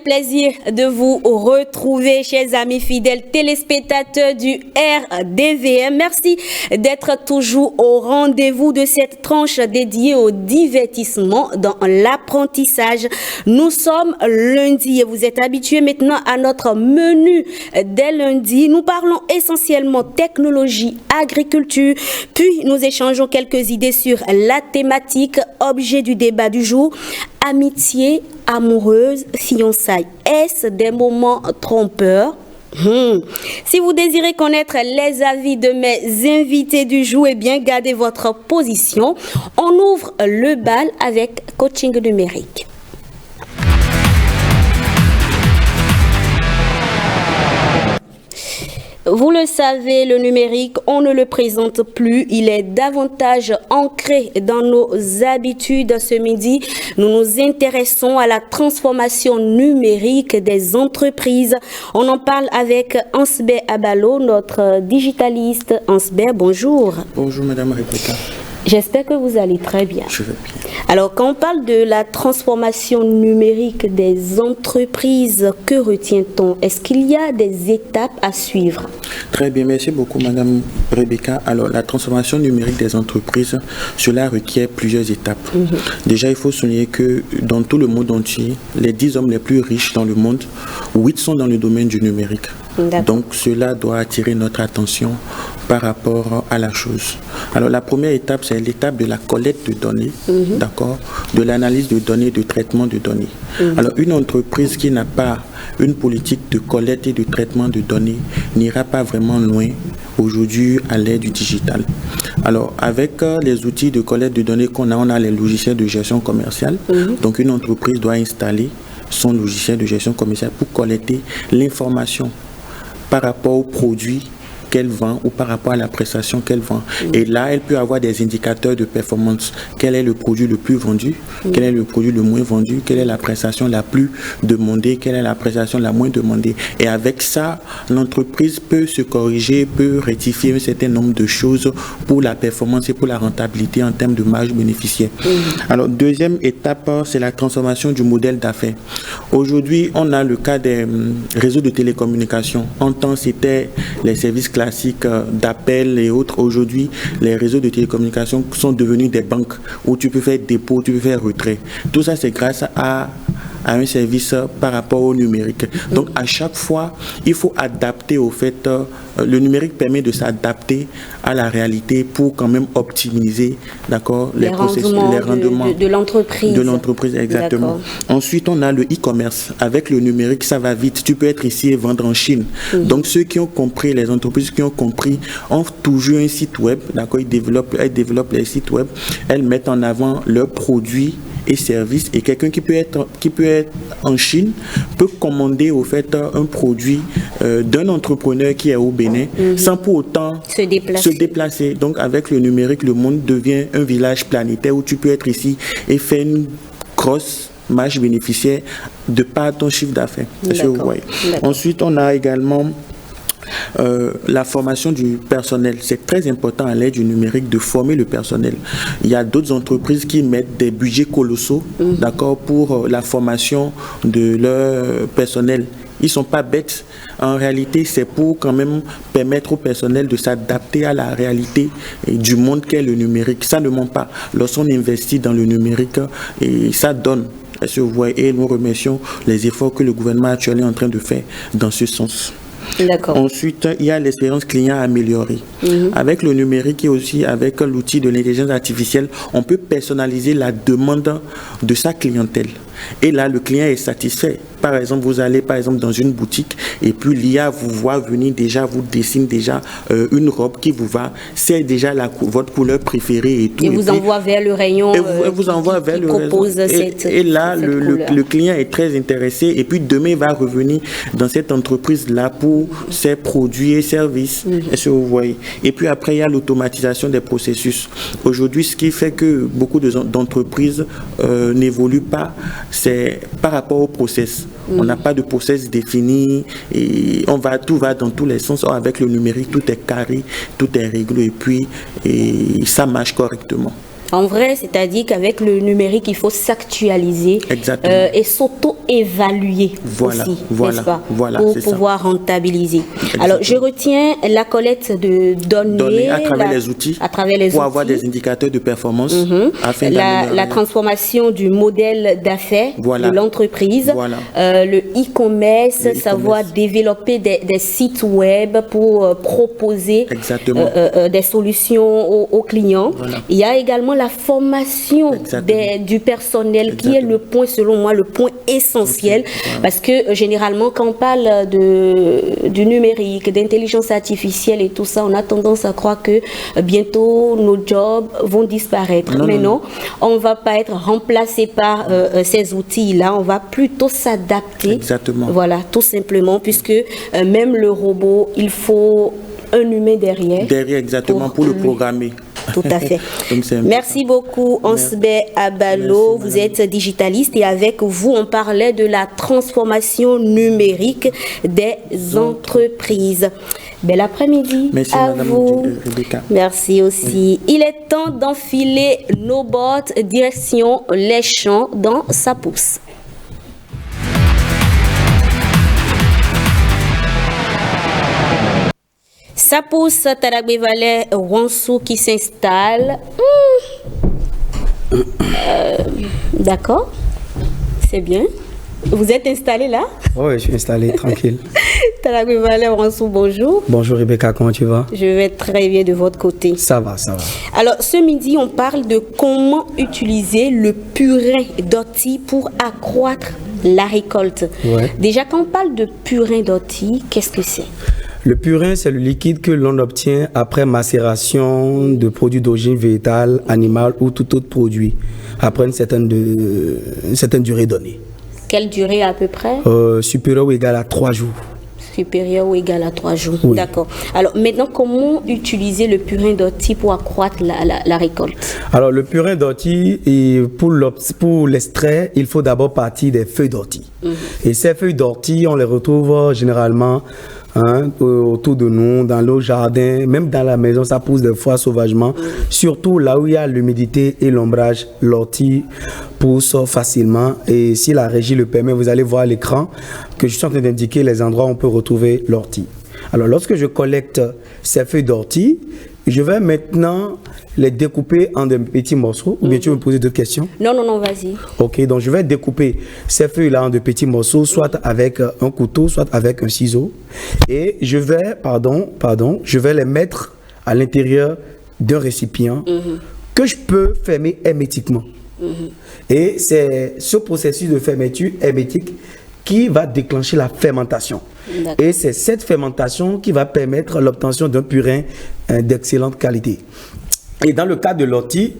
quel plaisir de vous retrouver, chers amis fidèles téléspectateurs du RDVM. Merci d'être toujours au rendez-vous de cette tranche dédiée au divertissement dans l'apprentissage. Nous sommes lundi et vous êtes habitués maintenant à notre menu dès lundi. Nous parlons essentiellement technologie, agriculture, puis nous échangeons quelques idées sur la thématique, objet du débat du jour. Amitié, amoureuse, fiançailles. Est-ce des moments trompeurs? Si vous désirez connaître les avis de mes invités du jour, eh bien, gardez votre position. On ouvre le bal avec coaching numérique. Vous le savez, le numérique, on ne le présente plus. Il est davantage ancré dans nos habitudes. Ce midi, nous nous intéressons à la transformation numérique des entreprises. On en parle avec Ansbert Abalo, notre digitaliste. Ansbert, bonjour. Bonjour, Madame Rebecca. J'espère que vous allez très bien. Je vais bien. Alors, quand on parle de la transformation numérique des entreprises, que retient-on? Est-ce qu'il y a des étapes à suivre? Très bien, merci beaucoup, Madame Rebecca. Alors, la transformation numérique des entreprises, cela requiert plusieurs étapes. Déjà, il faut souligner que dans tout le monde entier, les 10 hommes les plus riches dans le monde, 8 sont dans le domaine du numérique. Donc, cela doit attirer notre attention par rapport à la chose. Alors, la première étape, c'est l'étape de la collecte de données, d'accord, de l'analyse de données, de traitement de données. Alors, une entreprise qui n'a pas une politique de collecte et de traitement de données n'ira pas vraiment loin aujourd'hui à l'ère du digital. Alors, avec les outils de collecte de données qu'on a, on a les logiciels de gestion commerciale. Donc, une entreprise doit installer son logiciel de gestion commerciale pour collecter l'information par rapport aux produits qu'elle vend ou par rapport à la prestation qu'elle vend. Et là, elle peut avoir des indicateurs de performance. Quel est le produit le plus vendu? Quel est le produit le moins vendu? Quelle est la prestation la plus demandée? Quelle est la prestation la moins demandée? Et avec ça, l'entreprise peut se corriger, peut rectifier un certain nombre de choses pour la performance et pour la rentabilité en termes de marge bénéficiaire. Alors, deuxième étape, c'est la transformation du modèle d'affaires. Aujourd'hui, on a le cas des réseaux de télécommunications. En temps, c'était les services classiques d'appel et autres. Aujourd'hui, les réseaux de télécommunications sont devenus des banques où tu peux faire dépôt, tu peux faire retrait. Tout ça, c'est grâce à un service par rapport au numérique. Donc, à chaque fois, il faut adapter au fait, le numérique permet de s'adapter à la réalité pour quand même optimiser, d'accord, les rendements de l'entreprise. De l'entreprise, exactement. Ensuite, on a le e-commerce. Avec le numérique, ça va vite. Tu peux être ici et vendre en Chine. Donc, ceux qui ont compris, les entreprises qui ont compris, ont toujours un site web, d'accord, elles développent les sites web, elles mettent en avant leurs produits et services, et quelqu'un qui peut être en Chine peut commander au fait un produit d'un entrepreneur qui est au Bénin sans pour autant se déplacer. Donc avec le numérique, le monde devient un village planétaire où tu peux être ici et faire une grosse marge bénéficiaire de par ton chiffre d'affaires. Ensuite, on a également la formation du personnel. C'est très important à l'ère du numérique de former le personnel. Il y a d'autres entreprises qui mettent des budgets colossaux, d'accord, pour la formation de leur personnel. Ils ne sont pas bêtes. En réalité, c'est pour quand même permettre au personnel de s'adapter à la réalité du monde qu'est le numérique. Ça ne ment pas. Lorsqu'on investit dans le numérique, et ça donne. Et nous remercions les efforts que le gouvernement actuel est en train de faire dans ce sens. Ensuite, il y a l'expérience client améliorée. Avec le numérique et aussi avec l'outil de l'intelligence artificielle, on peut personnaliser la demande de sa clientèle. Et là, le client est satisfait. Par exemple, vous allez dans une boutique et puis l'IA vous voit venir déjà, vous dessine déjà une robe qui vous va, c'est déjà votre couleur préférée et tout. Et vous envoie vers le rayon et là, le client est très intéressé et puis demain, il va revenir dans cette entreprise-là pour ses produits et services. Est-ce que vous voyez? Et puis après, il y a l'automatisation des processus. Aujourd'hui, ce qui fait que beaucoup d'entreprises n'évoluent pas, c'est par rapport au process. On n'a pas de process défini et tout va dans tous les sens. Or, avec le numérique, tout est carré, tout est réglé et puis ça marche correctement. En vrai, c'est-à-dire qu'avec le numérique, il faut s'actualiser et s'auto-évaluer aussi, n'est-ce pas, pour pouvoir rentabiliser. Exactement. Alors, je retiens la collecte de données à travers les outils, pour avoir des indicateurs de performance, afin la transformation du modèle d'affaires de l'entreprise, le e-commerce, savoir développer des sites web pour proposer des solutions aux clients. Il y a également la formation du personnel qui est le point, selon moi, le point essentiel, parce que généralement quand on parle du numérique, d'intelligence artificielle et tout ça, on a tendance à croire que bientôt nos jobs vont disparaître. Non, on ne va pas être remplacé par ces outils-là, on va plutôt s'adapter. Voilà, tout simplement, puisque même le robot, il faut un humain derrière. Pour le programmer. Tout à fait. Merci beaucoup, Ansbe Abalo. Vous êtes digitaliste et avec vous, on parlait de la transformation numérique des entreprises. Bel après-midi à vous. Merci aussi. Il est temps d'enfiler nos bottes, direction les champs dans Sapous. Sapous, Taragbe Valais, Wansou qui s'installe. D'accord, c'est bien. Vous êtes installé là? Oui, je suis installé, tranquille. Taragbe Valais, Wansou, bonjour. Bonjour Rebecca, comment tu vas? Je vais très bien de votre côté. Ça va, ça va. Alors, ce midi, on parle de comment utiliser le purin d'ortie pour accroître la récolte. Déjà, quand on parle de purin d'ortie, qu'est-ce que c'est? Le purin, c'est le liquide que l'on obtient après macération de produits d'origine végétale, animale ou tout autre produit, après une certaine durée donnée. Quelle durée à peu près? Supérieure ou égale à 3 jours. Supérieur ou égal à 3 jours. Oui. D'accord. Alors maintenant, comment utiliser le purin d'ortie pour accroître la récolte? Alors le purin d'ortie, pour l'extrait, il faut d'abord partir des feuilles d'ortie. Et ces feuilles d'ortie, on les retrouve généralement autour de nous, dans nos jardins, même dans la maison, ça pousse des fois sauvagement. Surtout là où il y a l'humidité et l'ombrage, l'ortie pousse facilement. Et si la régie le permet, vous allez voir à l'écran que je suis en train d'indiquer les endroits où on peut retrouver l'ortie. Alors lorsque je collecte ces feuilles d'ortie, je vais maintenant les découper en de petits morceaux. Ou bien tu veux me poser d'autres questions? Non, vas-y. Ok, donc je vais découper ces feuilles-là en de petits morceaux, soit avec un couteau, soit avec un ciseau. Et je vais, je vais les mettre à l'intérieur d'un récipient que je peux fermer hermétiquement. Et c'est ce processus de fermeture hermétique qui va déclencher la fermentation. Et c'est cette fermentation qui va permettre l'obtention d'un purin d'excellente qualité. Et dans le cas de l'ortie,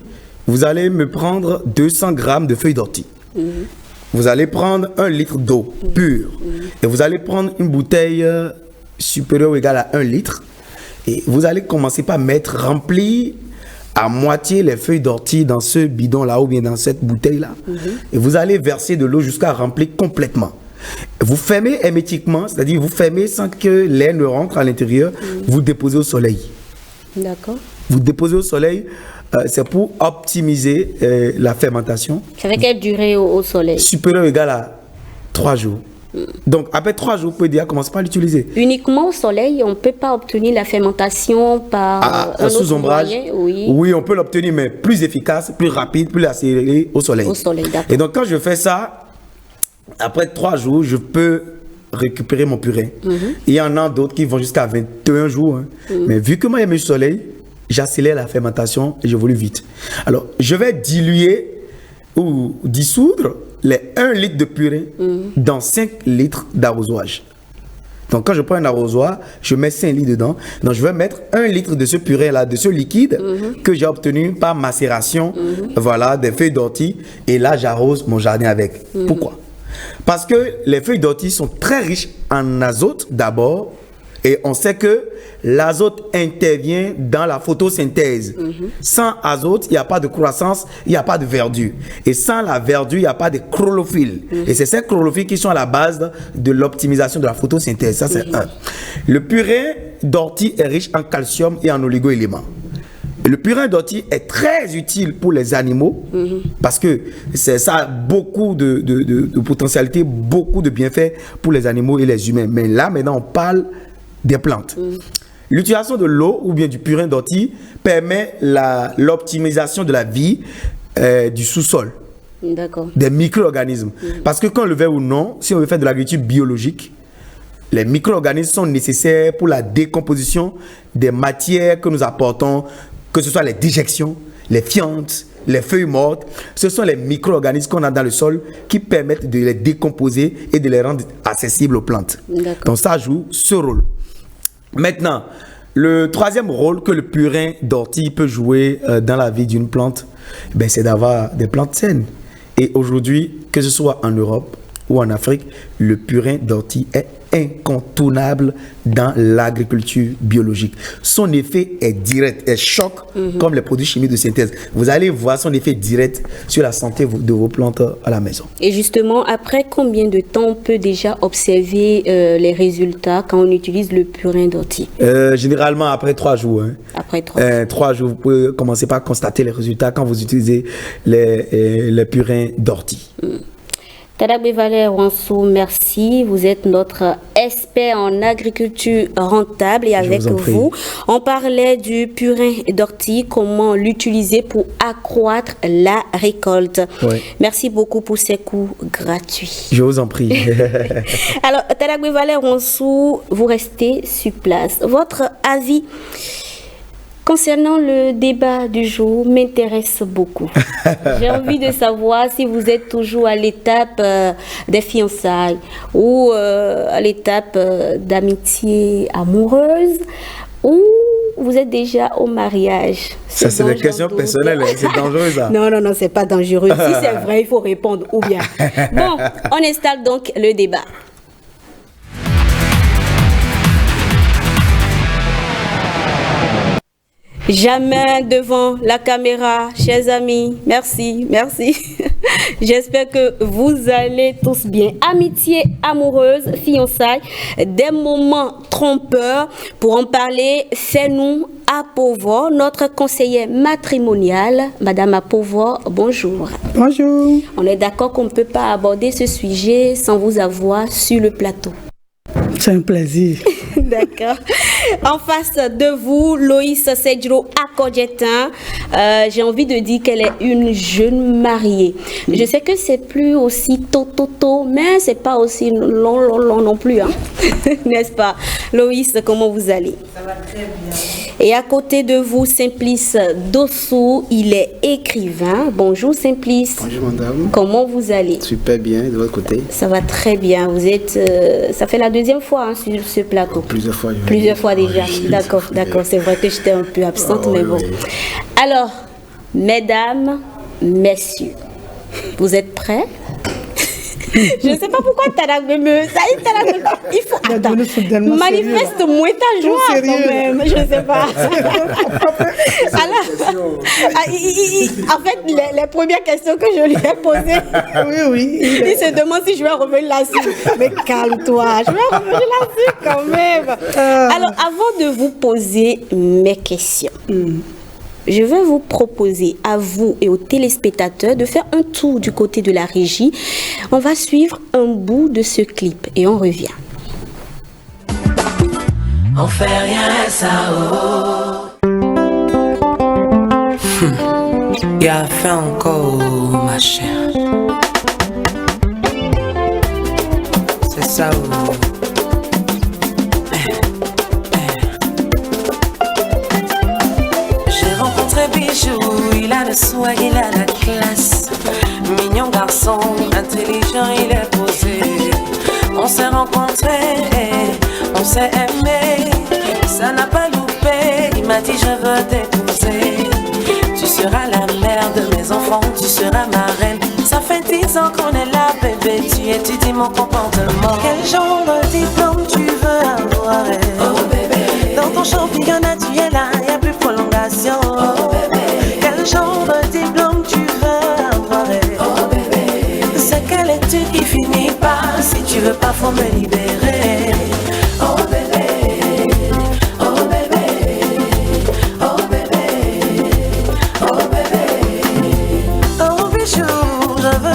vous allez me prendre 200 grammes de feuilles d'ortie. Vous allez prendre 1 litre d'eau pure. Et vous allez prendre une bouteille supérieure ou égale à 1 litre. Et vous allez commencer par remplir à moitié les feuilles d'ortie dans ce bidon-là ou bien dans cette bouteille-là. Et vous allez verser de l'eau jusqu'à remplir complètement. Vous fermez hermétiquement, c'est-à-dire vous fermez sans que l'air ne rentre à l'intérieur, vous déposez au soleil. D'accord. Vous déposez au soleil, c'est pour optimiser la fermentation. Ça fait quelle durée au soleil? Supérieur ou égal à 3 jours. Donc après 3 jours, vous pouvez déjà commencer par l'utiliser. Uniquement au soleil, on ne peut pas obtenir la fermentation par un sous-ombrage. Oui, on peut l'obtenir, mais plus efficace, plus rapide, plus accéléré au soleil. Au soleil, d'accord. Et donc quand je fais ça, après 3 jours, je peux récupérer mon purin. Il y en a d'autres qui vont jusqu'à 21 jours. Mais vu que moi, il y a le soleil, j'accélère la fermentation et je évolue vite. Alors, je vais diluer ou dissoudre les 1 litre de purin dans 5 litres d'arrosoir. Donc, quand je prends un arrosoir, je mets 5 litres dedans. Donc, je vais mettre 1 litre de ce purin-là, de ce liquide que j'ai obtenu par macération, voilà, des feuilles d'ortie. Et là, j'arrose mon jardin avec. Pourquoi? Parce que les feuilles d'ortie sont très riches en azote d'abord. Et on sait que l'azote intervient dans la photosynthèse. Sans azote, il n'y a pas de croissance, il n'y a pas de verdure. Et sans la verdure, il n'y a pas de chlorophylle. Et c'est ces chlorophylles qui sont à la base de l'optimisation de la photosynthèse. Ça, c'est un. Le purin d'ortie est riche en calcium et en oligo-éléments. Le purin d'ortie est très utile pour les animaux parce que ça a beaucoup de potentialités, beaucoup de bienfaits pour les animaux et les humains. Mais là, maintenant, on parle des plantes. L'utilisation de l'eau ou bien du purin d'ortie permet l'optimisation de la vie du sous-sol, des micro-organismes. Parce que qu'on le veuille ou non, si on veut faire de l'agriculture biologique, les micro-organismes sont nécessaires pour la décomposition des matières que nous apportons, que ce soit les déjections, les fientes, les feuilles mortes. Ce sont les micro-organismes qu'on a dans le sol qui permettent de les décomposer et de les rendre accessibles aux plantes. Donc ça joue ce rôle. Maintenant, le troisième rôle que le purin d'ortie peut jouer dans la vie d'une plante, c'est d'avoir des plantes saines. Et aujourd'hui, que ce soit en Europe ou en Afrique, le purin d'ortie est incontournable dans l'agriculture biologique. Son effet est direct, est choc comme les produits chimiques de synthèse. Vous allez voir son effet direct sur la santé de vos plantes à la maison. Et justement, après combien de temps on peut déjà observer les résultats quand on utilise le purin d'ortie? Généralement après 3 jours. Après 3 jours, vous pouvez commencer par constater les résultats quand vous utilisez les purins d'ortie. Tadagbe Valère Wansou, merci. Vous êtes notre expert en agriculture rentable et avec vous, on parlait du purin d'ortie, comment l'utiliser pour accroître la récolte. Merci beaucoup pour ces cours gratuits. Je vous en prie. Alors, Tadagbe Valère Wansou, vous restez sur place. Votre avis concernant le débat du jour m'intéresse beaucoup. J'ai envie de savoir si vous êtes toujours à l'étape des fiançailles ou à l'étape d'amitié amoureuse ou vous êtes déjà au mariage. Ça, c'est des questions personnelles, c'est dangereux ça. Non, c'est pas dangereux. Si c'est vrai, il faut répondre ou bien. Bon, on installe donc le débat. Jamais devant la caméra, chers amis. Merci. J'espère que vous allez tous bien. Amitié amoureuse, fiançailles, des moments trompeurs. Pour en parler, c'est nous, Apovo, notre conseillère matrimoniale. Madame Apovo, bonjour. Bonjour. On est d'accord qu'on ne peut pas aborder ce sujet sans vous avoir sur le plateau. C'est un plaisir. D'accord. En face de vous, Loïs Sedjro Akodjetin. J'ai envie de dire qu'elle est une jeune mariée. Je sais que c'est plus aussi tôt, mais c'est pas aussi long non plus. Hein? N'est-ce pas? Loïs, comment vous allez? Ça va très bien. Et à côté de vous, Simplice Dossou, il est écrivain. Bonjour Simplice. Bonjour madame. Comment vous allez? Super bien, de votre côté? Ça va très bien. Vous êtes, ça fait la deuxième fois sur ce plateau. Plusieurs fois. Plusieurs fois déjà. Oui, d'accord. C'est vrai que j'étais un peu absente, mais bon. Oui. Alors, mesdames, messieurs, vous êtes prêts? Je ne sais pas pourquoi Tadagbe il faut attends. Manifeste-moi ta joie quand même. Je ne sais pas. Alors, en fait, les premières questions que je lui ai posées, il se demande si je vais revenir là-dessus. Mais calme-toi, je vais revenir là-dessus quand même. Alors, avant de vous poser mes questions, je vais vous proposer à vous et aux téléspectateurs de faire un tour du côté de la régie. On va suivre un bout de ce clip et on revient. On fait rien ça Il a fait encore ma chère. C'est ça Bijou, il a le soin, il a la classe. Mignon garçon, intelligent, il est posé. On s'est rencontrés, on s'est aimé. Ça n'a pas loupé, il m'a dit je veux t'épouser. Tu seras la mère de mes enfants, tu seras ma reine. Ça fait 10 ans qu'on est là, bébé, tu étudies mon comportement. Quel genre de diplôme tu veux avoir? Oh bébé, dans ton championnat tu es là, y'a plus de prolongation. Oh bébé, quel genre de diplôme tu veux avoir? Oh bébé, c'est quelle étude qui finit pas? Si tu veux pas, faut me libérer. Oh bébé, oh bébé, oh bébé.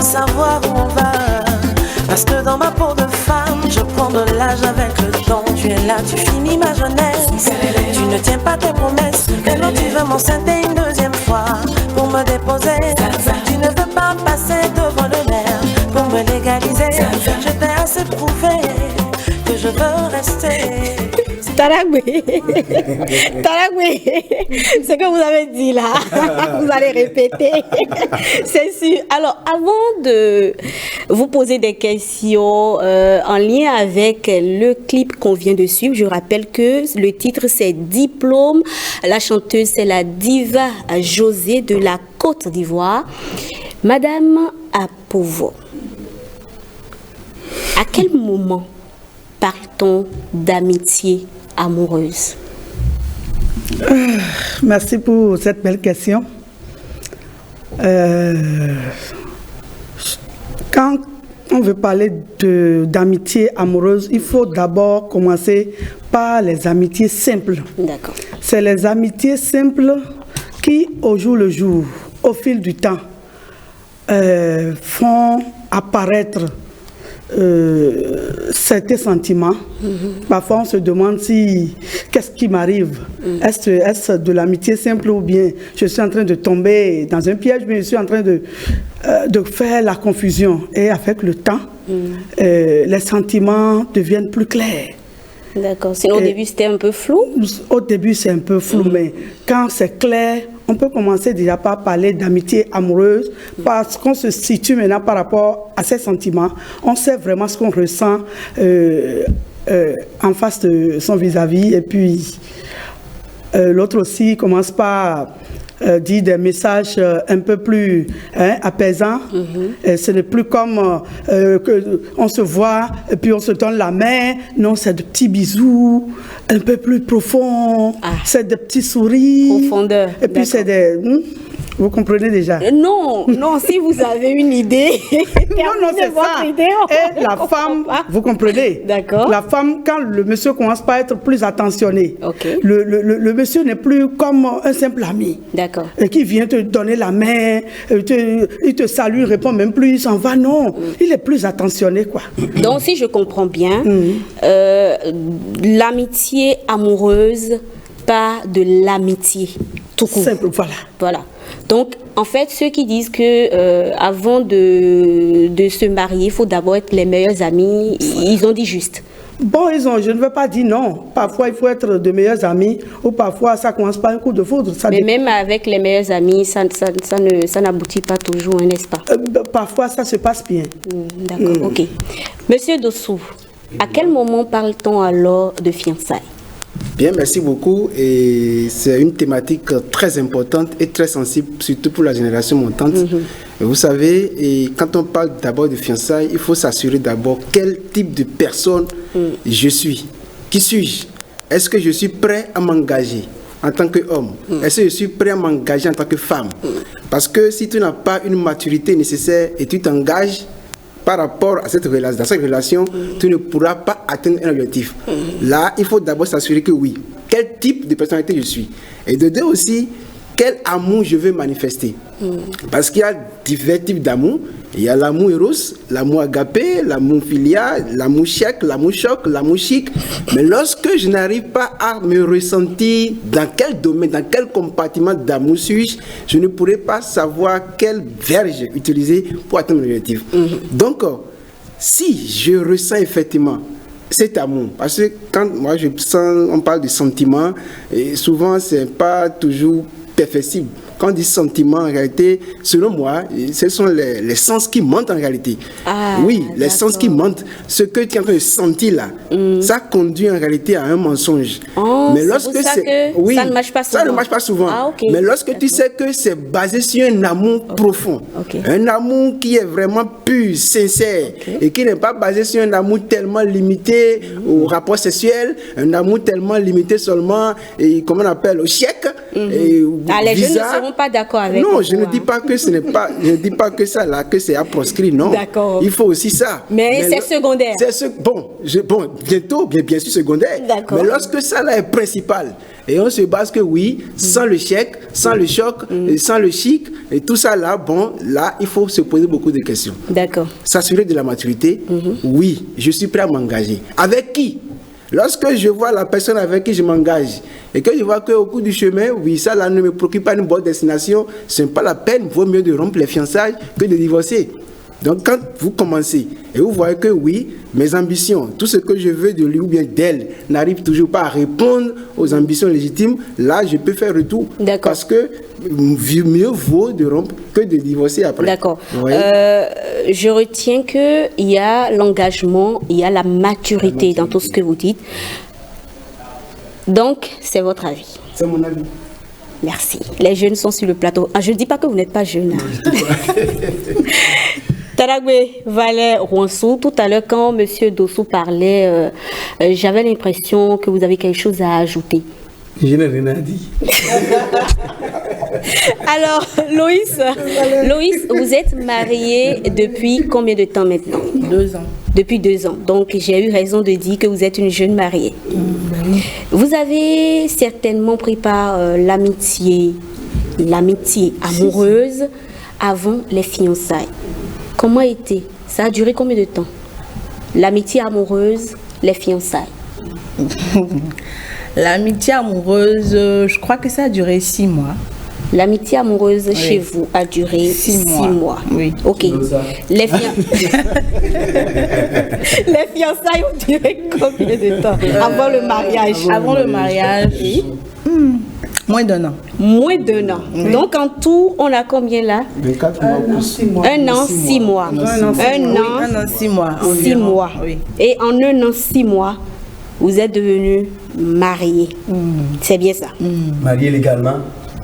savoir où on va. Parce que dans ma peau de femme, je prends de l'âge avec le temps. Tu es là, tu finis ma jeunesse. Tu ne tiens pas tes promesses. Maintenant tu veux m'enceinter une deuxième fois pour me déposer. Tu ne veux pas passer devant le maire pour me légaliser. Je t'ai assez prouvé que je veux rester. Taragwe, ce que vous avez dit là, vous allez répéter, c'est sûr. Alors, avant de vous poser des questions en lien avec le clip qu'on vient de suivre, je rappelle que le titre c'est Diplôme. La chanteuse c'est la diva José de la Côte d'Ivoire. Madame Apovo, à quel moment parle-t-on d'amitié amoureuse? Merci pour cette belle question. Quand on veut parler d'amitié amoureuse, il faut d'abord commencer par les amitiés simples. D'accord. C'est les amitiés simples qui, au jour le jour, au fil du temps, font apparaître certains sentiments. Parfois on se demande si qu'est-ce qui m'arrive. Est-ce de l'amitié simple ou bien je suis en train de tomber dans un piège, mais je suis en train de faire la confusion. Et avec le temps, les sentiments deviennent plus clairs. D'accord. Sinon au début c'était un peu flou. Au début c'est un peu flou, mais quand c'est clair, on peut commencer déjà par parler d'amitié amoureuse parce qu'on se situe maintenant par rapport à ces sentiments. On sait vraiment ce qu'on ressent en face de son vis-à-vis. Et puis, l'autre aussi commence par dire des messages un peu plus apaisants. Et ce n'est plus comme on se voit et puis on se donne la main. Non, c'est de petits bisous un peu plus profonds. C'est des petits sourires. Profondeur. Et puis c'est des... Vous comprenez déjà? Non, si vous avez une idée. non, c'est ça. Et la femme, vous comprenez? D'accord. La femme, quand le monsieur commence par être plus attentionné, le monsieur n'est plus comme un simple ami. D'accord. Et qui vient te donner la main, il te salue, il répond même plus, il s'en va. Non, il est plus attentionné, quoi. Donc, si je comprends bien, l'amitié amoureuse, pas de l'amitié tout court. Simple, voilà. Donc, en fait, ceux qui disent que avant de se marier, il faut d'abord être les meilleurs amis, ils ont dit juste. Bon, je ne veux pas dire non. Parfois, il faut être de meilleurs amis, ou parfois, ça commence par un coup de foudre. Mais même avec les meilleurs amis, ça n'aboutit pas toujours, n'est-ce pas? Parfois, ça se passe bien. D'accord, ok. Monsieur Dossou, à quel moment parle-t-on alors de fiançailles? Bien, merci beaucoup. Et c'est une thématique très importante et très sensible, surtout pour la génération montante. Vous savez, et quand on parle d'abord de fiançailles, il faut s'assurer d'abord quel type de personne je suis. Qui suis-je? Est-ce que je suis prêt à m'engager en tant qu'homme? Est-ce que je suis prêt à m'engager en tant que femme? Parce que si tu n'as pas une maturité nécessaire et tu t'engages par rapport à cette relation, dans cette relation, tu ne pourras pas atteindre un objectif. Là, il faut d'abord s'assurer que oui, quel type de personnalité je suis. Et de deux aussi, quel amour je veux manifester. Parce qu'il y a divers types d'amour. Il y a l'amour eros, l'amour agapé, l'amour filial, l'amour chèque, l'amour choc, l'amour chic. Mais lorsque je n'arrive pas à me ressentir dans quel domaine, dans quel compartiment d'amour suis-je, je ne pourrai pas savoir quelle verge utiliser pour atteindre l'objectif. Donc, si je ressens effectivement cet amour, parce que quand moi je sens, on parle de sentiments, et souvent c'est pas toujours perfectible. Quand on dit sentiment, en réalité, selon moi, ce sont les sens qui mentent en réalité. Oui, les sens qui mentent. Ce que tu es en train de sentir là, ça conduit en réalité à un mensonge. Mais lorsque ça ne marche pas souvent. Ça ne marche pas souvent. Mais lorsque tu sais que c'est basé sur un amour profond, un amour qui est vraiment pur, sincère, et qui n'est pas basé sur un amour tellement limité au rapport sexuel, un amour tellement limité seulement, et comment on appelle, au chèque, Les jeunes ne seront pas d'accord avec Non, vous, je ne dis pas que ce n'est pas, je ne dis pas que ça là, que c'est à proscrire, non. D'accord. Il faut aussi ça. Mais c'est secondaire. Bon, bientôt, bien sûr secondaire. D'accord. Mais lorsque ça là est principal, et on se base que oui, sans le chèque, sans le choc, et sans le chic, et tout ça là, bon, là, il faut se poser beaucoup de questions. D'accord. S'assurer de la maturité, oui, je suis prêt à m'engager. Avec qui? Lorsque je vois la personne avec qui je m'engage et que je vois qu'au cours du chemin, oui, ça là ne me procure pas une bonne destination, ce n'est pas la peine, vaut mieux de rompre les fiançailles que de divorcer. Donc quand vous commencez et vous voyez que oui, mes ambitions, tout ce que je veux de lui ou bien d'elle n'arrive toujours pas à répondre aux ambitions légitimes, là je peux faire retour. D'accord. Parce que mieux vaut de rompre que de divorcer après. D'accord. Oui. Je retiens qu'il y a l'engagement, il y a la maturité dans tout ce que vous dites. Donc, c'est votre avis. C'est mon avis. Merci. Les jeunes sont sur le plateau. Je ne dis pas que vous n'êtes pas jeune. Taragwe Valère Ronsou, tout à l'heure quand M. Dossou parlait, j'avais l'impression que vous avez quelque chose à ajouter. Je n'ai rien dit. Alors, Loïs, vous êtes marié depuis combien de temps maintenant? 2 ans. Depuis 2 ans. Donc, j'ai eu raison de dire que vous êtes une jeune mariée. Vous avez certainement pris part l'amitié amoureuse avant les fiançailles. Comment était? Ça a duré combien de temps? L'amitié amoureuse, les fiançailles. L'amitié amoureuse, je crois que ça a duré 6 mois. L'amitié amoureuse chez vous a duré 6 mois. Oui. Ok. Les fiançailles ont duré combien de temps avant le mariage? Avant le mariage, moins d'1 an. Moins d'1 an. Oui. Donc en tout, on a combien là? 24 mois plus 6 mois. 1 an, 6 mois. 1 an, 6 mois. 6 mois. Oui. Et en 1 an, 6 mois, vous êtes devenus mariés. C'est bien ça? Mariés légalement?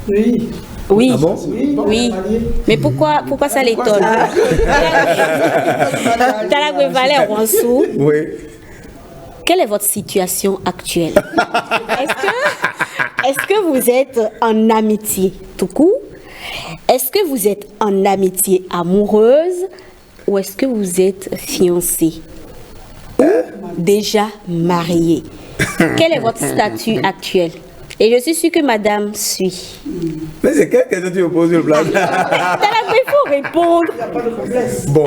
Oui. Oui. Ah bon? Oui. Mais pourquoi ça l'étonne? Taragwe Valère Ronsou. Oui. Quelle est votre situation actuelle? Est-ce que vous êtes en amitié tout court? Est-ce que vous êtes en amitié amoureuse? Ou est-ce que vous êtes fiancé? Ou déjà marié? Quel est votre statut actuel? Et je suis sûre que madame suit. Mais c'est quelle question tu me poses le plan? Il faut répondre. Bon.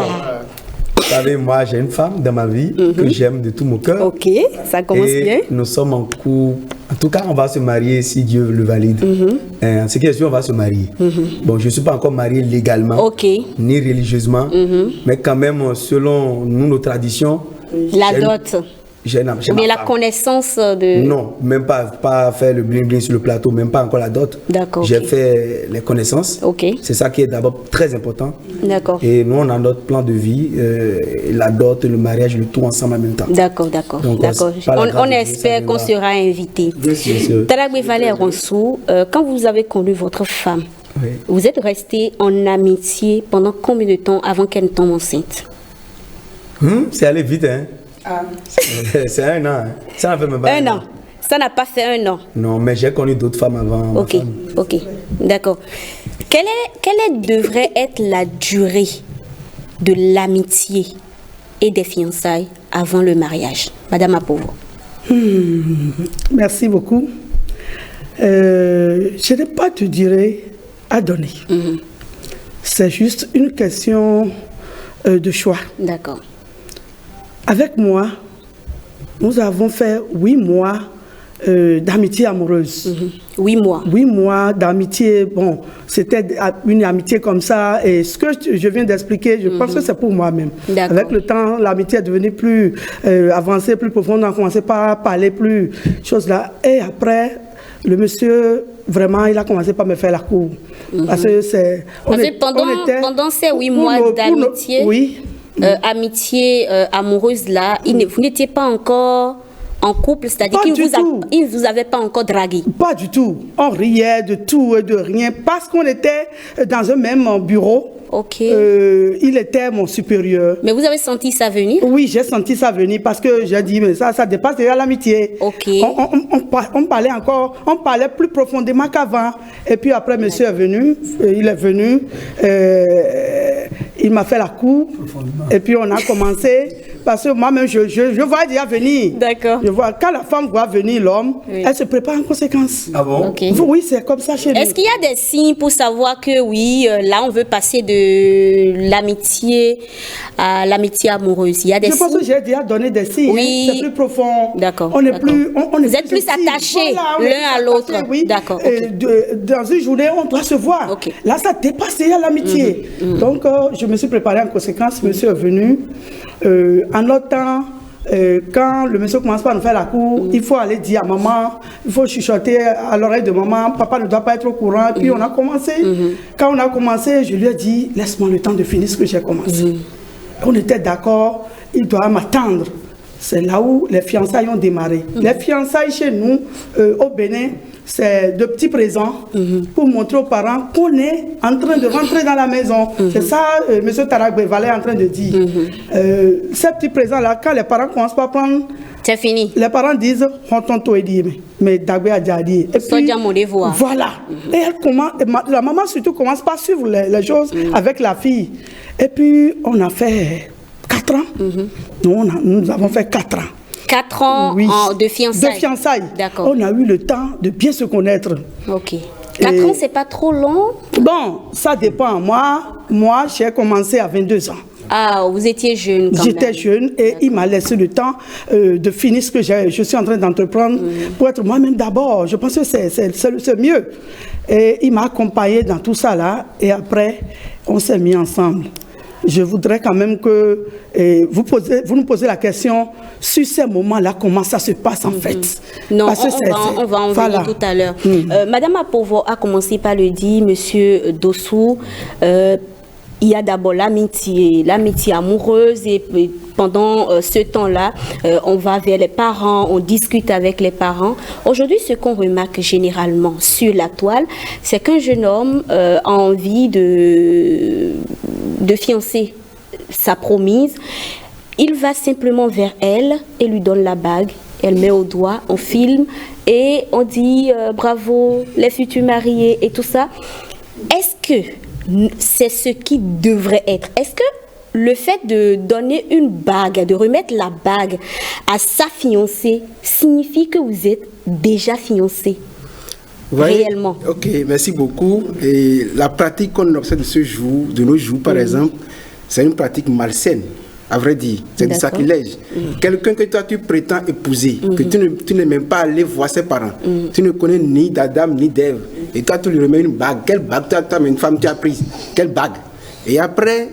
Vous savez, moi, j'ai une femme dans ma vie que j'aime de tout mon cœur. Ok, ça commence bien. Nous sommes en couple. En tout cas, on va se marier si Dieu le valide. En ce qui est sûr, on va se marier. Bon, je ne suis pas encore marié légalement, ni religieusement, mais quand même, selon nous, nos traditions. La dot. Mais la connaissance de... Non, même pas faire le bling-bling sur le plateau, même pas encore la dot. D'accord. J'ai fait les connaissances. Ok. C'est ça qui est d'abord très important. D'accord. Et nous, on a notre plan de vie, la dot, le mariage, le tout ensemble en même temps. D'accord. On espère qu'on sera invité. Taragwe Valère Ronsou, quand vous avez connu votre femme, vous êtes resté en amitié pendant combien de temps avant qu'elle ne tombe enceinte? C'est allé vite, hein? C'est 1 an. Hein. Ça n'a fait même pas 1 an. Ça n'a pas fait 1 an. Non, mais j'ai connu d'autres femmes avant. Ok. D'accord. Quelle devrait être la durée de l'amitié et des fiançailles avant le mariage? Madame Apovo. Merci beaucoup. Je n'ai pas de durée à donner. C'est juste une question de choix. D'accord. Avec moi, nous avons fait 8 mois d'amitié amoureuse. 8 mois. 8 mois d'amitié. Bon, c'était une amitié comme ça. Et ce que je viens d'expliquer, je pense que c'est pour moi-même. Avec le temps, l'amitié est devenue plus avancée, plus profonde. On a commencé par parler plus choses là. Et après, le monsieur, vraiment, il a commencé par me faire la cour. Parce que pendant ces 8 mois d'amitié, amitié amoureuse là, vous n'étiez pas encore en couple, c'est-à-dire qu'il ne vous avait pas encore dragué? Pas du tout. On riait de tout et de rien parce qu'on était dans un même bureau. Ok. Il était mon supérieur. Mais vous avez senti ça venir? Oui, j'ai senti ça venir parce que j'ai dit, mais ça dépasse déjà l'amitié. Ok. On parlait encore, on parlait plus profondément qu'avant. Et puis après, monsieur est venu, il est venu, il m'a fait la cour. Et puis on a commencé, parce que moi-même, je vois déjà venir. D'accord. Je vois, quand la femme voit venir l'homme, elle se prépare en conséquence. Ah bon? Ok. Oui, c'est comme ça chez nous. Est-ce qu'il y a des signes pour savoir que oui, là on veut passer de l'amitié à l'amitié amoureuse? Il y a des Je pense signes? que j'ai déjà donné des signes. Oui. C'est plus profond. D'accord. On est plus. Vous êtes plus attachés l'un à l'autre. Oui. D'accord. Dans une journée, on doit se voir. Ok. Là, ça dépasse déjà l'amitié. Donc, je me suis préparée en conséquence. Monsieur est venu. En notre temps, quand le monsieur commence par nous faire la cour, il faut aller dire à maman, il faut chuchoter à l'oreille de maman, papa ne doit pas être au courant. Et puis on a commencé. Quand on a commencé, je lui ai dit, laisse-moi le temps de finir ce que j'ai commencé. On était d'accord, il doit m'attendre. C'est là où les fiançailles ont démarré. Les fiançailles chez nous, au Bénin, c'est de petits présents pour montrer aux parents qu'on est en train de rentrer dans la maison. C'est ça, M. Tarak Bevalet est en train de dire. Ces petits présents-là, quand les parents commencent par prendre, c'est fini. les parents disent, on t'entend dire, mais Dagbe a déjà dit. Et puis, voilà. Et elle commence, la maman surtout commence par suivre les choses avec la fille. Et puis, on a fait 4 ans. Nous avons fait 4 ans. 4 ans de fiançailles. De fiançailles. D'accord. On a eu le temps de bien se connaître. Ok. 4 ans, c'est pas trop long? Bon, ça dépend. Moi, j'ai commencé à 22 ans. Ah, vous étiez jeune quand même. J'étais jeune et il m'a laissé le temps de finir ce que je suis en train d'entreprendre pour être moi-même d'abord. Je pense que c'est mieux. Et il m'a accompagné dans tout ça là. Et après, on s'est mis ensemble. Je voudrais quand même que vous nous posez la question sur ces moments-là, comment ça se passe en fait. Non, on va en venir tout à l'heure. Madame Apovo a commencé par le dire, Monsieur Dossou, il y a d'abord l'amitié amoureuse et pendant ce temps-là, on va vers les parents, on discute avec les parents. Aujourd'hui, ce qu'on remarque généralement sur la toile, c'est qu'un jeune homme a envie de fiancer sa promise. Il va simplement vers elle et lui donne la bague. Elle met au doigt, on filme et on dit bravo, les futurs mariés et tout ça. Est-ce que c'est ce qui devrait être? Est-ce que le fait de donner une bague, de remettre la bague à sa fiancée, signifie que vous êtes déjà fiancé? Réellement. Ok, merci beaucoup. Et la pratique qu'on observe de nos jours, par exemple, c'est une pratique malsaine, à vrai dire. C'est du sacrilège. Quelqu'un que toi tu prétends épouser, que tu n'es même pas allé voir ses parents, tu ne connais ni d'Adam ni d'Ève, et toi tu lui remets une bague. Quelle bague toi, une femme, tu as prise? Quelle bague? Et après,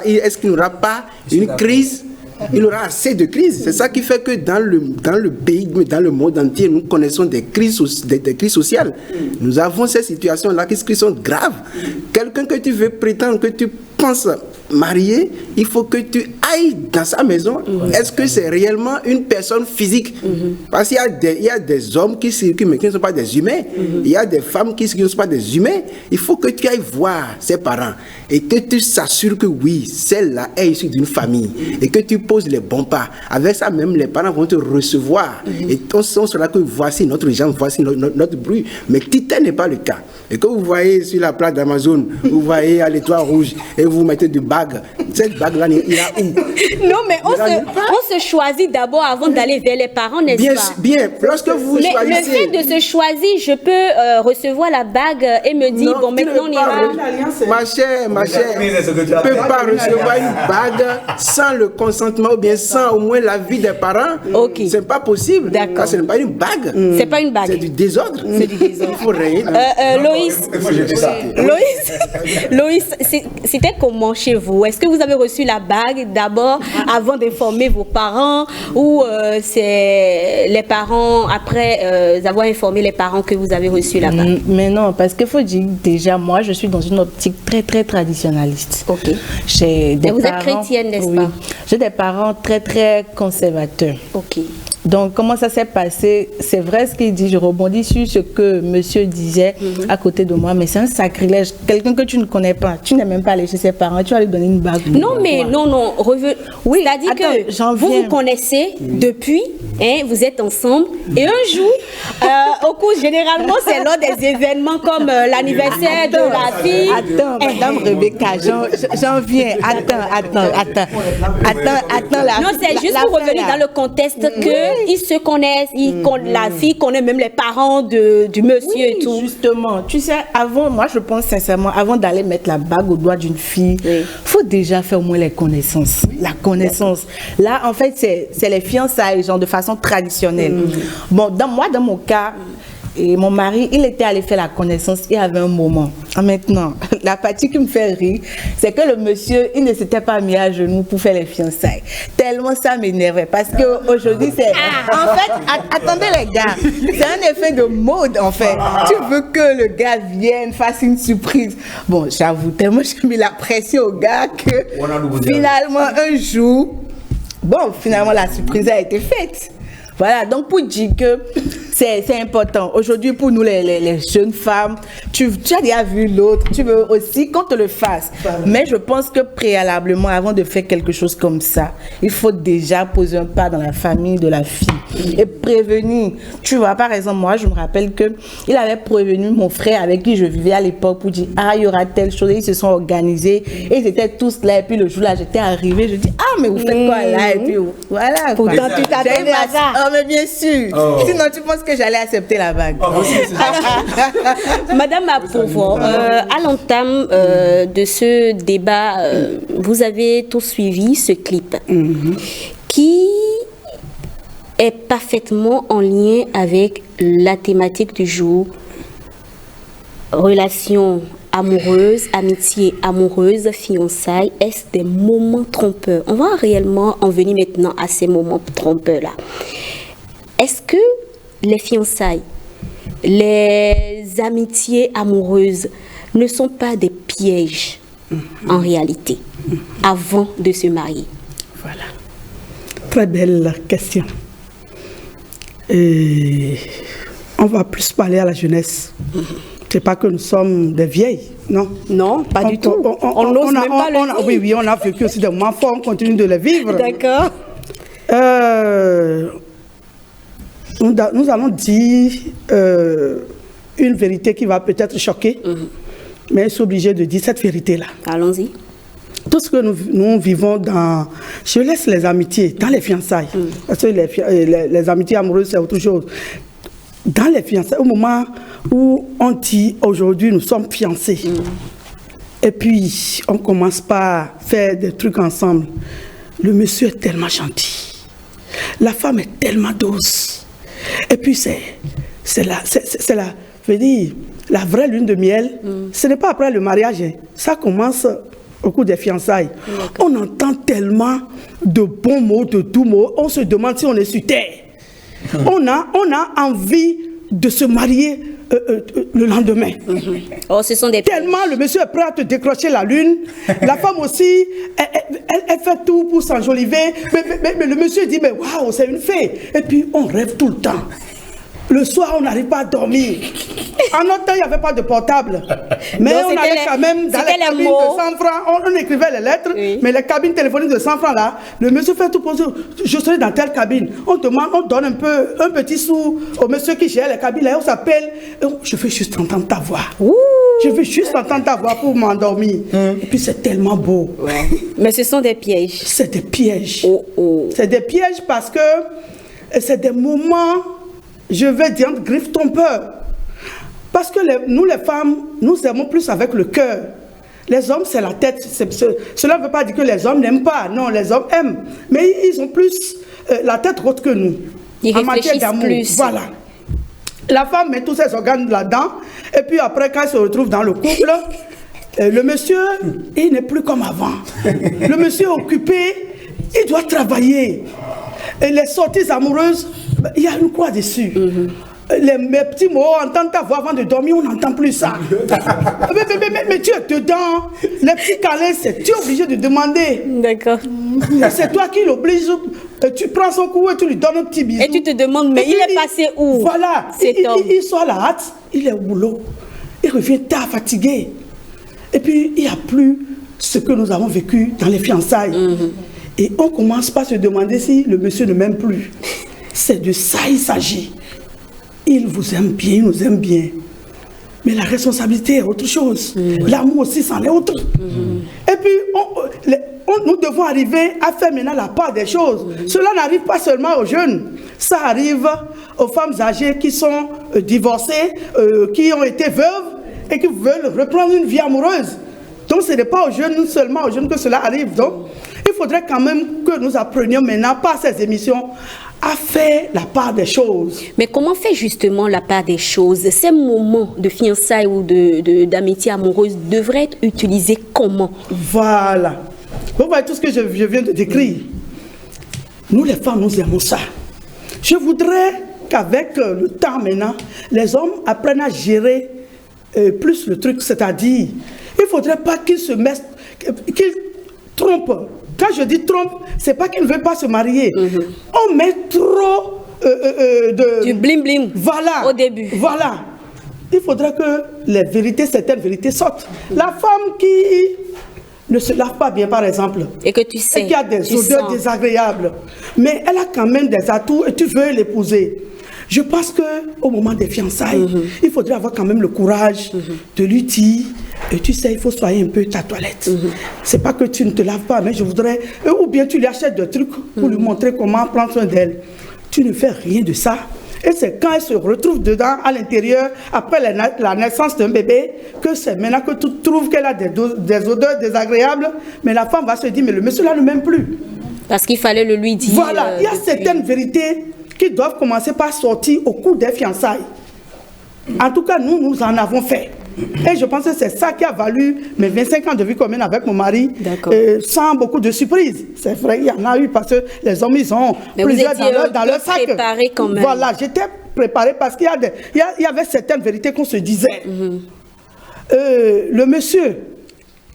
est-ce qu'il n'aura pas une crise? Il aura assez de crises. C'est ça qui fait que dans le pays, dans le monde entier, nous connaissons des crises sociales. Nous avons ces situations-là qui sont graves. Quelqu'un que tu veux prétendre, que tu penses marier, il faut que tu ailles dans sa maison. Est-ce que c'est réellement une personne physique? Parce qu'il y a des hommes qui circulent mais qui ne sont pas des humains. Il y a des femmes qui ne sont pas des humains. Il faut que tu ailles voir ses parents et que tu s'assures que oui, celle-là est issue d'une famille et que tu poses les bons pas. Avec ça même, les parents vont te recevoir et on saura que voici notre jambe, voici notre bruit. Mais tel n'est pas le cas. Et que vous voyez sur la plage d'Amazon, vous voyez à l'étoile rouge et vous mettez du bague. Cette bague-là, il y a où? Non, mais on se choisit d'abord avant d'aller vers les parents, n'est-ce pas? Bien, lorsque vous choisissez... Le fait de se choisir, je peux recevoir la bague et me dire, bon, maintenant on ira... Ma chère, tu ne peux pas recevoir une bague sans le consentement ou bien sans au moins l'avis des parents. Ok. C'est pas possible. D'accord. Ce n'est pas une bague. C'est pas une bague. C'est du désordre. C'est du désordre. Il faut rien. Loïs, c'était comment chez vous? Est-ce que vous avez reçu la bague d'abord avant d'informer vos parents ou c'est les parents après avoir informé les parents que vous avez reçu la bague? Mais non, parce qu'il faut dire déjà, moi je suis dans une optique très très traditionnaliste. Ok. J'ai des vous parents, êtes chrétienne, n'est-ce pas? J'ai des parents très très conservateurs. Ok. Donc, comment ça s'est passé? C'est vrai ce qu'il dit, je rebondis sur ce que monsieur disait à côté de moi, mais c'est un sacrilège. Quelqu'un que tu ne connais pas, tu n'es même pas allé chez ses parents, tu vas lui donner une bague. Non, mais non. Oui, c'est-à-dire que vous connaissez depuis, hein, vous êtes ensemble, et un jour, au cours, généralement, c'est lors des événements comme l'anniversaire de la fille. Attends, Madame Rebecca, j'en viens. Attends. Non, c'est juste pour revenir dans le contexte que ils se connaissent, la fille connaît même les parents du monsieur et tout. Justement, tu sais, avant, moi je pense sincèrement, avant d'aller mettre la bague au doigt d'une fille, faut déjà faire au moins les connaissances. La connaissance. Là, en fait, c'est les fiançailles, genre de façon traditionnelle. Bon, dans mon cas, et mon mari, il était allé faire la connaissance, il y avait un moment. Maintenant, la partie qui me fait rire, c'est que le monsieur, il ne s'était pas mis à genoux pour faire les fiançailles. Tellement ça m'énervait, parce qu'aujourd'hui, c'est... En fait, attendez les gars, c'est un effet de mode, en fait. Tu veux que le gars vienne, fasse une surprise. Bon, j'avoue, tellement j'ai mis la pression au gars que finalement, un jour, finalement, la surprise a été faite. Voilà, donc pour dire que c'est important. Aujourd'hui, pour nous, les jeunes femmes, tu as déjà vu l'autre, tu veux aussi qu'on te le fasse. Mais je pense que préalablement, avant de faire quelque chose comme ça, il faut déjà poser un pas dans la famille de la fille et prévenir. Tu vois, par exemple, moi, je me rappelle qu'il avait prévenu mon frère avec qui je vivais à l'époque pour dire, il y aura telle chose. Et ils se sont organisés et ils étaient tous là. Et puis le jour-là, j'étais arrivée, je dis, mais vous faites quoi là? Et puis voilà. Pourtant, tu t'attendais à ça. Mais bien sûr. Sinon, tu penses que j'allais accepter la bague. Madame Approvo, à l'entame de ce débat, vous avez tous suivi ce clip qui est parfaitement en lien avec la thématique du jour, relations amoureuses, amitié amoureuse, fiançailles. Est-ce des moments trompeurs? On va réellement en venir maintenant à ces moments trompeurs-là. Est-ce que les fiançailles, les amitiés amoureuses ne sont pas des pièges en réalité avant de se marier? Voilà. Très belle question. Et on va plus parler à la jeunesse. C'est pas que nous sommes des vieilles, non? Non, pas du tout. On n'ose même pas le dire. Oui, on a vécu aussi des moments forts, on continue de les vivre. D'accord. Nous allons dire une vérité qui va peut-être choquer, mais je suis obligée de dire cette vérité-là. Allons-y. Tout ce que nous vivons dans... Je laisse les amitiés, dans les fiançailles. Parce que les amitiés amoureuses, c'est autre chose. Dans les fiançailles, au moment où on dit aujourd'hui nous sommes fiancés, et puis on commence par faire des trucs ensemble, le monsieur est tellement gentil, la femme est tellement douce. Et puis c'est la vraie lune de miel. Ce n'est pas après le mariage, ça commence au cours des fiançailles. On entend tellement de bons mots, de doux mots, on se demande si on est sur terre. On a envie de se marier le lendemain. Oh, ce sont des... Tellement le monsieur est prêt à te décrocher la lune. La femme aussi, elle fait tout pour s'enjoliver. Mais le monsieur dit, mais waouh, c'est une fée. Et puis on rêve tout le temps. Le soir, on n'arrive pas à dormir. En notre temps, il n'y avait pas de portable. Mais on allait quand même dans les cabines de 100 francs. On écrivait les lettres, mais les cabines téléphoniques de 100 francs là, le monsieur fait tout pour dire, je serai dans telle cabine. On demande, on donne un petit sou au monsieur qui gère les cabines. Là, on s'appelle. Je veux juste entendre ta voix. Je veux juste entendre ta voix pour m'endormir. Et puis c'est tellement beau. Mais ce sont des pièges. C'est des pièges. C'est des pièges parce que c'est des moments, je vais dire, griffes trompeurs. Parce que nous, les femmes, nous aimons plus avec le cœur. Les hommes, c'est la tête. Cela ne veut pas dire que les hommes n'aiment pas. Non, les hommes aiment. Mais ils ont plus la tête haute que nous. Ils en matière d'amour. Voilà. La femme met tous ses organes là-dedans. Et puis après, quand elle se retrouve dans le couple, le monsieur, il n'est plus comme avant. Le monsieur est occupé, il doit travailler. Et les sorties amoureuses, il y a une croix dessus. Mes petits mots, entendre ta voix avant de dormir, on n'entend plus ça. mais tu es dedans. Les petits câlins, tu es obligé de demander. D'accord. C'est toi qui l'oblige tu prends son cou et tu lui donnes un petit bisou. Et tu te demandes, mais il est passé où? Voilà, il sort la hâte, il est au boulot, il revient tard, fatigué. Et puis, il n'y a plus ce que nous avons vécu dans les fiançailles. Et on commence par se demander si le monsieur ne m'aime plus. C'est de ça il s'agit. Il vous aime bien, il nous aime bien. Mais la responsabilité est autre chose. L'amour aussi, c'en est autre. Et puis, nous devons arriver à faire maintenant la part des choses. Cela n'arrive pas seulement aux jeunes. Ça arrive aux femmes âgées qui sont divorcées, qui ont été veuves et qui veulent reprendre une vie amoureuse. Donc, ce n'est pas aux jeunes, seulement aux jeunes que cela arrive. Donc, il faudrait quand même que nous apprenions maintenant par ces émissions à faire la part des choses. Mais comment faire justement la part des choses? Ces moments de fiançailles ou d'amitié amoureuse devraient être utilisés comment? Voilà. Vous voyez tout ce que je viens de décrire. Nous les femmes, nous aimons ça. Je voudrais qu'avec le temps maintenant, les hommes apprennent à gérer plus le truc, c'est-à-dire, il ne faudrait pas qu'ils se mettent, qu'ils trompent. Quand je dis trompe, c'est pas qu'ils ne veulent pas se marier. On met trop du bling-bling voilà, au début. Voilà. Il faudrait que les vérités, certaines vérités sortent. La femme qui ne se lave pas bien, par exemple, et que tu sais, et qui a des odeurs désagréables, mais elle a quand même des atouts et tu veux l'épouser. Je pense qu'au moment des fiançailles, il faudrait avoir quand même le courage de lui dire, tu sais, il faut soigner un peu ta toilette. C'est pas que tu ne te laves pas, mais je voudrais... ou bien tu lui achètes des trucs pour lui montrer comment prendre soin d'elle. Tu ne fais rien de ça. Et c'est quand elle se retrouve dedans, à l'intérieur, après la naissance d'un bébé, que c'est maintenant que tu trouves qu'elle a des odeurs désagréables, mais la femme va se dire, mais le monsieur là ne m'aime plus. Parce qu'il fallait le lui dire. Voilà, il y a certaines vérités qui doivent commencer par sortir au cours des fiançailles. En tout cas, nous en avons fait. Et je pense que c'est ça qui a valu mes 25 ans de vie commune avec mon mari, sans beaucoup de surprises. C'est vrai, il y en a eu parce que les hommes, ils ont plusieurs dans leur sac. Quand même. Voilà, j'étais préparée parce qu'il y avait certaines vérités qu'on se disait. Le monsieur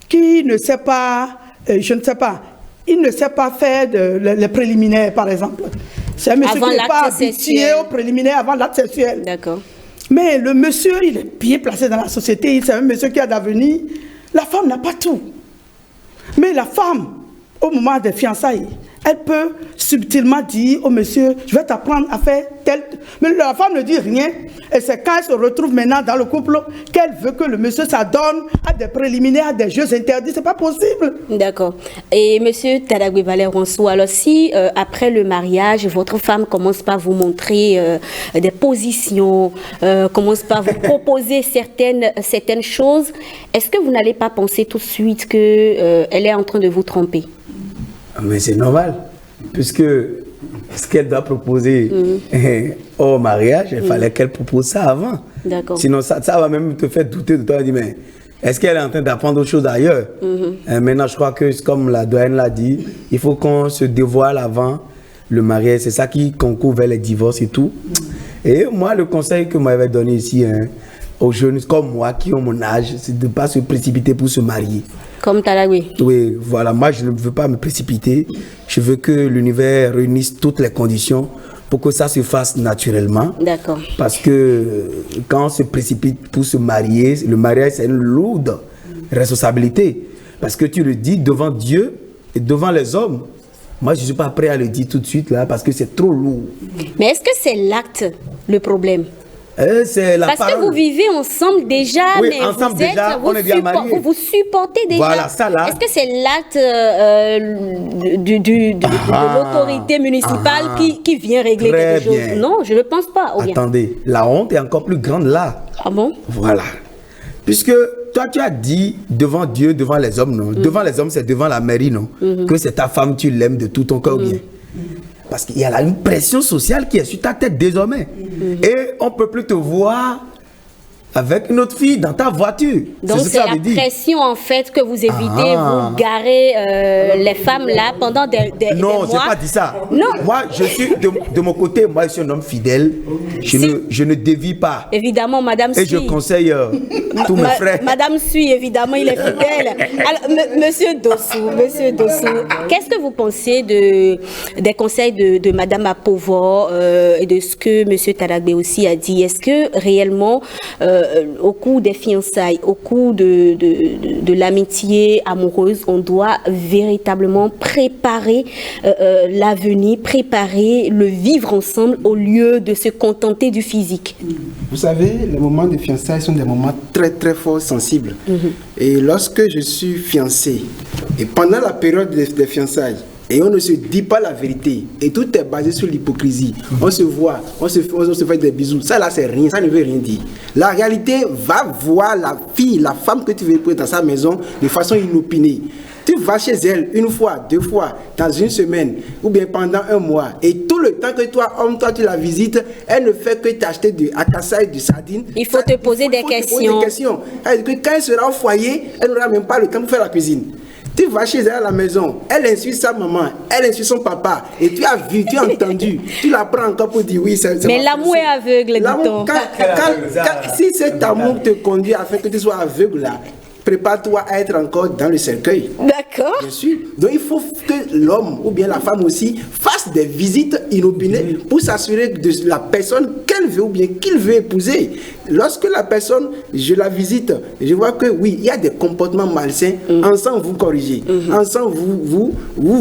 qui ne sait pas, je ne sais pas, il ne sait pas faire les préliminaires, par exemple. C'est un monsieur qui n'est pas habitué aux préliminaires avant l'acte sexuel. D'accord. Mais le monsieur, il est bien placé dans la société, c'est un monsieur qui a d'avenir. La femme n'a pas tout. Mais la femme, au moment des fiançailles, elle peut subtilement dire au monsieur, je vais t'apprendre à faire tel... Mais la femme ne dit rien. Et c'est quand elle se retrouve maintenant dans le couple qu'elle veut que le monsieur s'adonne à des préliminaires, à des jeux interdits. C'est pas possible. D'accord. Et monsieur Tadagwe Valère Ronsou, alors si après le mariage, votre femme commence par vous montrer des positions, commence par vous proposer certaines choses, est-ce que vous n'allez pas penser tout de suite qu'elle est en train de vous tromper? Mais c'est normal, puisque ce qu'elle doit proposer au mariage, il fallait qu'elle propose ça avant. Sinon, ça va même te faire douter de toi. Dire, mais est-ce qu'elle est en train d'apprendre autre chose ailleurs? Maintenant, je crois que, comme la doyenne l'a dit, il faut qu'on se dévoile avant le mariage. C'est ça qui concourt vers les divorces et tout. Et moi, le conseil que m'avait donné ici aux jeunes comme moi qui ont mon âge, c'est de ne pas se précipiter pour se marier. Comme Talagwe. Oui, voilà. Moi, je ne veux pas me précipiter. Je veux que l'univers réunisse toutes les conditions pour que ça se fasse naturellement. D'accord. Parce que quand on se précipite pour se marier, le mariage, c'est une lourde responsabilité. Parce que tu le dis devant Dieu et devant les hommes. Moi, je ne suis pas prêt à le dire tout de suite là parce que c'est trop lourd. Mais est-ce que c'est l'acte le problème? C'est la Parce parole. que vous vivez ensemble déjà, oui, mais ensemble déjà, on est bien mariés. Vous supportez déjà. Voilà, ça là. Est-ce que c'est l'acte de l'autorité municipale qui vient régler Très quelque chose? bien. Non, je ne pense pas. Attendez, la honte est encore plus grande là. Ah bon? Voilà. Puisque toi, tu as dit devant Dieu, devant les hommes, non? Devant les hommes, c'est devant la mairie, non? Que c'est ta femme, tu l'aimes de tout ton cœur bien. Parce qu'il y a là une pression sociale qui est sur ta tête désormais. Et on ne peut plus te voir avec une autre fille dans ta voiture. Donc c'est la pression en fait que vous évitez, vous garez les femmes là pendant des non, mois. j'ai pas dit ça. Non. Moi, je suis de mon côté, moi je suis un homme fidèle. Je ne dévie pas. Évidemment, Madame Et je conseille tous mes frères. Madame Sui, évidemment, il est fidèle. Alors, Monsieur Dossou, qu'est-ce que vous pensez des conseils de Madame Apovo et de ce que Monsieur Taragbe aussi a dit? Est-ce que réellement, au cours des fiançailles, au cours de l'amitié amoureuse, on doit véritablement préparer l'avenir, préparer le vivre ensemble au lieu de se contenter du physique? Vous savez, les moments de fiançailles sont des moments très très fort sensibles. Et lorsque je suis fiancé, et pendant la période des fiançailles, et on ne se dit pas la vérité, et tout est basé sur l'hypocrisie, on se voit, on se fait des bisous, ça là c'est rien, ça ne veut rien dire. La réalité va voir la fille, la femme que tu veux épouser dans sa maison de façon inopinée. Tu vas chez elle une fois, 2 fois, dans une semaine, ou bien pendant 1 mois, et tout le temps que toi, homme, toi, tu la visites, elle ne fait que t'acheter du akassa et du sardine. Il faut te poser des questions. Que quand elle sera au foyer, elle n'aura même pas le temps pour faire la cuisine. Tu vas chez elle à la maison, elle insulte sa maman, elle insulte son papa, et tu as vu, tu as entendu, tu la prends encore pour dire oui, c'est mais l'amour est aveugle, dit-on. Si cet amour te conduit à faire que tu sois aveugle là, prépare-toi à être encore dans le cercueil. D'accord. Bien sûr. Donc il faut que l'homme ou bien la femme aussi fasse des visites inopinées pour s'assurer de la personne qu'elle veut ou bien qu'il veut épouser. Lorsque la personne, je la visite, je vois que oui, il y a des comportements malsains, ensemble vous corrigez, ensemble vous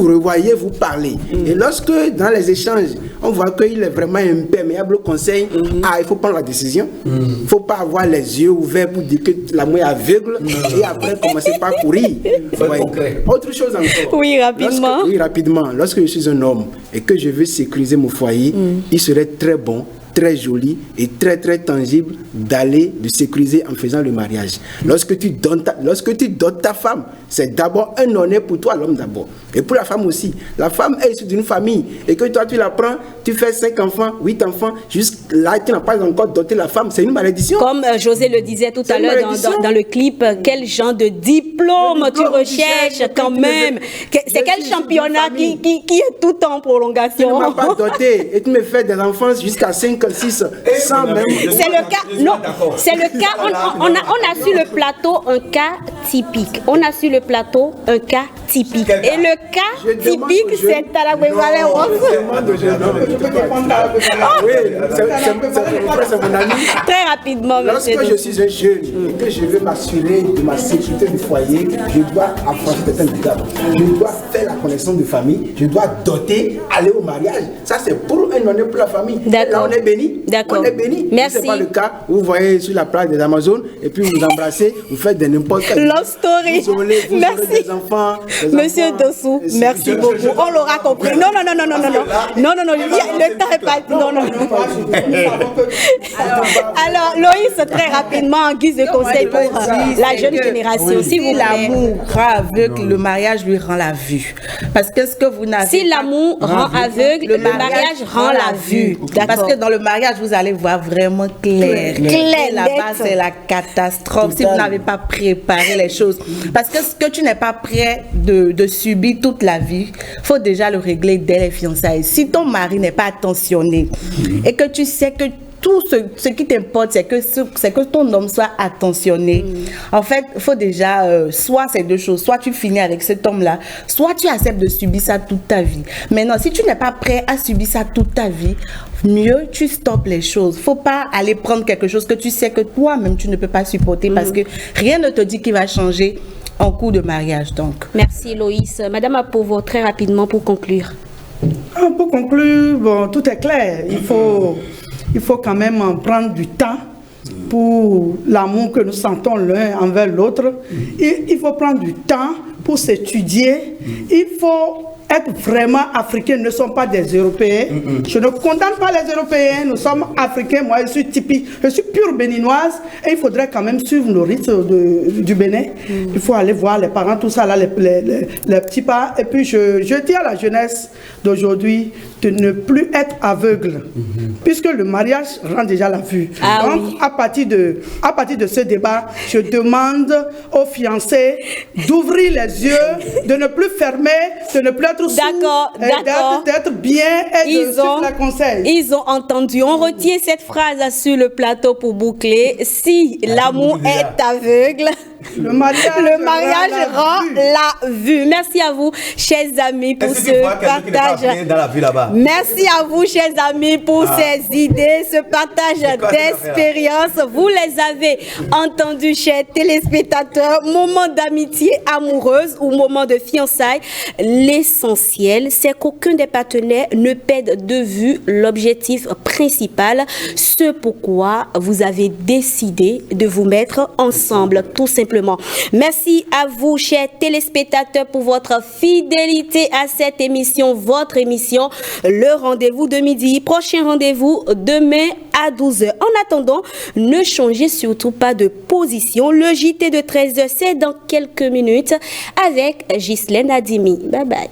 revoyez, vous parlez. Et lorsque dans les échanges, on voit qu'il est vraiment imperméable au conseil, il faut prendre la décision. Il ne faut pas avoir les yeux ouverts pour dire que l'amour est aveugle et après commencer par courir. Autre chose encore. Oui, rapidement. Rapidement. Lorsque je suis un homme et que je veux sécuriser mon foyer, il serait très bon, très joli et très très tangible de sécuriser en faisant le mariage. Lorsque tu donnes ta femme, c'est d'abord un honneur pour toi, l'homme d'abord. Et pour la femme aussi. La femme est issue d'une famille et que toi tu la prends, tu fais 5 enfants, 8 enfants, jusque-là tu n'as pas encore doté la femme, c'est une malédiction. Comme José le disait tout à l'heure dans le clip, quel genre de diplôme tu recherches quand même? C'est quel championnat qui est tout en prolongation? Tu ne m'as pas doté et tu me fais des enfants jusqu'à 5, 6, 100 même. C'est le cas, non, c'est le cas, on a sur le plateau un cas typique. On a sur le plateau un cas typique. Et le cas typique, c'est à la c'est mon ami. Très rapidement, monsieur. Lorsque je suis un jeune et que je veux m'assurer de ma sécurité du foyer, je dois affronter certaines étapes. Je dois faire la connaissance de famille, je dois doter, aller au mariage. Ça, c'est pour un honneur pour la famille. Là, on est béni. D'accord. On est béni. Merci. Ce n'est pas le cas. Vous voyez sur la plage des Amazones et puis vous embrassez, vous faites de n'importe quel. Love story. Vous aurez des enfants. Monsieur Dossou, merci beaucoup. On l'aura compris. Non, le temps est parti. Non. Alors, Loïs, très rapidement, en guise de conseil pour la jeune génération, s'il vous plaît. L'amour rend aveugle, le mariage lui rend la vue. Parce que ce que vous n'avez si l'amour rend aveugle, le mariage rend la vue. Parce que dans le mariage, vous allez voir vraiment clair. Là-bas, c'est la catastrophe si vous n'avez pas préparé les choses. Parce que ce que tu n'es pas prêt de subir toute la vie, il faut déjà le régler dès les fiançailles. Si ton mari n'est pas attentionné et que tu sais que tout ce qui t'importe, c'est que ton homme soit attentionné. En fait, il faut déjà, soit ces deux choses, soit tu finis avec cet homme-là, soit tu acceptes de subir ça toute ta vie. Maintenant, si tu n'es pas prêt à subir ça toute ta vie, mieux tu stoppes les choses. Faut pas aller prendre quelque chose que tu sais que toi-même tu ne peux pas supporter parce que rien ne te dit qu'il va changer en cours de mariage. Donc. Merci Loïs. Madame Apovo, très rapidement pour conclure. Pour conclure, bon, tout est clair. Il faut quand même prendre du temps pour l'amour que nous sentons l'un envers l'autre. Il faut prendre du temps pour s'étudier. Il faut être vraiment africains ne sont pas des Européens. Je ne condamne pas les Européens, nous sommes africains. Moi, je suis typique, je suis pure béninoise et il faudrait quand même suivre nos rites du Bénin. Il faut aller voir les parents, tout ça, là, les petits pas. Et puis, je dis à la jeunesse d'aujourd'hui de ne plus être aveugle, puisque le mariage rend déjà la vue. Donc, à partir de ce débat, je demande aux fiancés d'ouvrir les yeux, de ne plus fermer, de ne plus être sourd, d'être bien et de suivre les conseils. Ils ont entendu. On retient cette phrase sur le plateau pour boucler. Si l'amour est aveugle, le mariage rend la vue. Merci à vous, chers amis, pour ce partage. Dans la vue là-bas. Merci à vous, chers amis, pour ces idées, ce partage d'expérience. Vous les avez entendus, chers téléspectateurs. Moment d'amitié amoureuse ou moment de fiançailles. L'essentiel, c'est qu'aucun des partenaires ne perde de vue l'objectif principal, ce pourquoi vous avez décidé de vous mettre ensemble, tout simplement. Merci à vous, chers téléspectateurs, pour votre fidélité à cette émission, votre émission, le rendez-vous de midi. Prochain rendez-vous demain à 12h. En attendant, ne changez surtout pas de position. Le JT de 13h, c'est dans quelques minutes avec Ghislaine Adimi. Bye bye.